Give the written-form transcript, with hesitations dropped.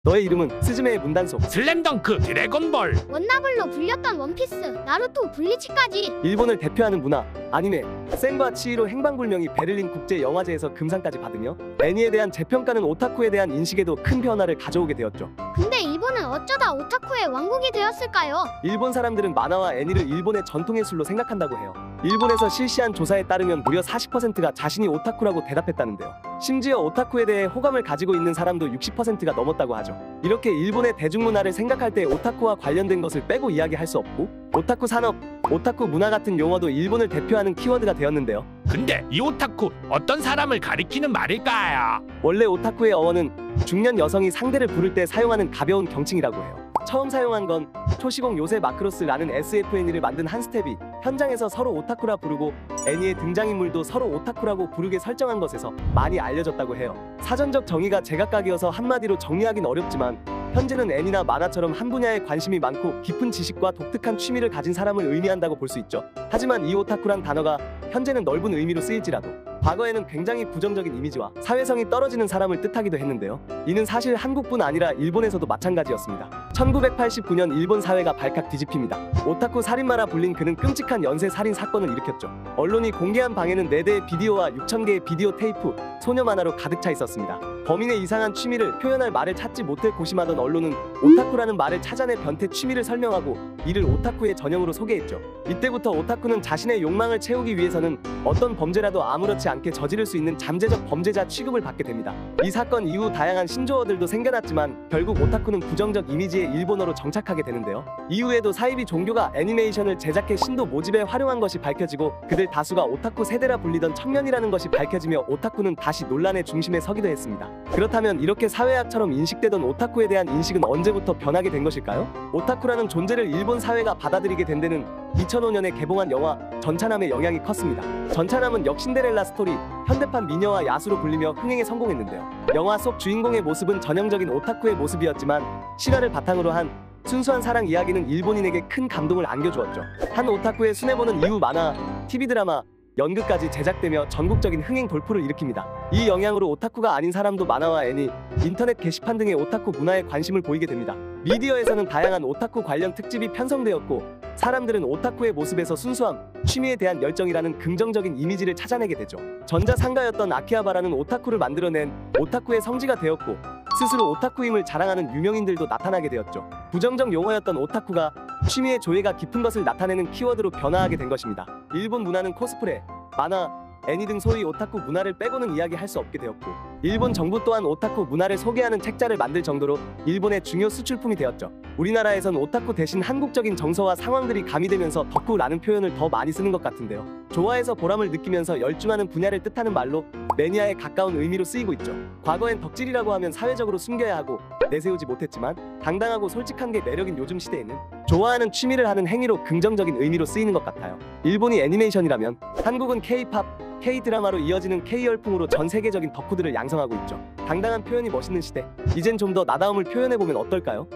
너의 이름은 스즈메의 문단속. 슬램덩크, 드래곤볼. 원나블로 불렸던 원피스, 나루토, 블리치까지. 일본을 대표하는 문화, 아니메. 센과 치히로 행방불명이 베를린 국제영화제에서 금상까지 받으며 애니에 대한 재평가는 오타쿠에 대한 인식에도 큰 변화를 가져오게 되었죠. 근데 일본은 어쩌다 오타쿠의 왕국이 되었을까요? 일본 사람들은 만화와 애니를 일본의 전통예술로 생각한다고 해요. 일본에서 실시한 조사에 따르면 무려 40%가 자신이 오타쿠라고 대답했다는데요. 심지어 오타쿠에 대해 호감을 가지고 있는 사람도 60%가 넘었다고 하죠. 이렇게 일본의 대중문화를 생각할 때 오타쿠와 관련된 것을 빼고 이야기할 수 없고, 오타쿠 산업, 오타쿠 문화 같은 용어도 일본을 대표하는 키워드가 되었는데요. 근데 이 오타쿠 어떤 사람을 가리키는 말일까요? 원래 오타쿠의 어원은 중년 여성이 상대를 부를 때 사용하는 가벼운 경칭이라고 해요. 처음 사용한 건 초시공 요새 마크로스라는 SF 애니를 만든 한스텝이 현장에서 서로 오타쿠라 부르고 애니의 등장인물도 서로 오타쿠라고 부르게 설정한 것에서 많이 알려졌다고 해요. 사전적 정의가 제각각이어서 한마디로 정리하긴 어렵지만 현재는 애니나 만화처럼 한 분야에 관심이 많고 깊은 지식과 독특한 취미를 가진 사람을 의미한다고 볼 수 있죠. 하지만 이 오타쿠란 단어가 현재는 넓은 의미로 쓰일지라도 과거에는 굉장히 부정적인 이미지와 사회성이 떨어지는 사람을 뜻하기도 했는데요. 이는 사실 한국뿐 아니라 일본에서도 마찬가지였습니다. 1989년 일본 사회가 발칵 뒤집힙니다. 오타쿠 살인마라 불린 그는 끔찍한 연쇄 살인 사건을 일으켰죠. 언론이 공개한 방에는 4대의 비디오와 6,000개의 비디오 테이프, 소녀 만화로 가득 차 있었습니다. 범인의 이상한 취미를 표현할 말을 찾지 못해 고심하던 언론은 오타쿠라는 말을 찾아내 변태 취미를 설명하고 이를 오타쿠의 전형으로 소개했죠. 이때부터 오타쿠는 자신의 욕망을 채우기 위해서는 어떤 범죄라도 아무렇지 않게 저지를 수 있는 잠재적 범죄자 취급을 받게 됩니다. 이 사건 이후 다양한 신조어들도 생겨났지만 결국 오타쿠는 부정적 이미지의 일본어로 정착하게 되는데요. 이후에도 사이비 종교가 애니메이션을 제작해 신도 모집에 활용한 것이 밝혀지고 그들 다수가 오타쿠 세대라 불리던 청년이라는 것이 밝혀지며 오타쿠는 다시 논란의 중심에 서기도 했습니다. 그렇다면 이렇게 사회학처럼 인식되던 오타쿠에 대한 인식은 언제부터 변하게 된 것일까요? 오타쿠라는 존재를 일본 사회가 받아들이게 된 데는 2005년에 개봉한 영화 전차남의 영향이 컸습니다. 전차남은 역신데렐라 스토리, 현대판 미녀와 야수로 불리며 흥행에 성공했는데요. 영화 속 주인공의 모습은 전형적인 오타쿠의 모습이었지만 실화를 바탕으로 한 순수한 사랑 이야기는 일본인에게 큰 감동을 안겨주었죠. 한 오타쿠의 순애보는 이후 만화, TV 드라마, 연극까지 제작되며 전국적인 흥행 돌풍을 일으킵니다. 이 영향으로 오타쿠가 아닌 사람도 만화와 애니, 인터넷 게시판 등의 오타쿠 문화에 관심을 보이게 됩니다. 미디어에서는 다양한 오타쿠 관련 특집이 편성되었고 사람들은 오타쿠의 모습에서 순수함, 취미에 대한 열정이라는 긍정적인 이미지를 찾아내게 되죠. 전자상가였던 아키하바라는 오타쿠를 만들어낸 오타쿠의 성지가 되었고 스스로 오타쿠임을 자랑하는 유명인들도 나타나게 되었죠. 부정적 용어였던 오타쿠가 취미의 조예가 깊은 것을 나타내는 키워드로 변화하게 된 것입니다. 일본 문화는 코스프레, 만화, 애니 등 소위 오타쿠 문화를 빼고는 이야기할 수 없게 되었고 일본 정부 또한 오타쿠 문화를 소개하는 책자를 만들 정도로 일본의 중요 수출품이 되었죠. 우리나라에선 오타쿠 대신 한국적인 정서와 상황들이 가미되면서 덕후라는 표현을 더 많이 쓰는 것 같은데요. 좋아해서 보람을 느끼면서 열중하는 분야를 뜻하는 말로 매니아에 가까운 의미로 쓰이고 있죠. 과거엔 덕질이라고 하면 사회적으로 숨겨야 하고 내세우지 못했지만 당당하고 솔직한 게 매력인 요즘 시대에는 좋아하는 취미를 하는 행위로 긍정적인 의미로 쓰이는 것 같아요. 일본이 애니메이션이라면 한국은 K-팝, K-드라마로 이어지는 K-열풍으로 전 세계적인 덕후들을 양성하고 있죠. 당당한 표현이 멋있는 시대, 이젠 좀 더 나다움을 표현해보면 어떨까요?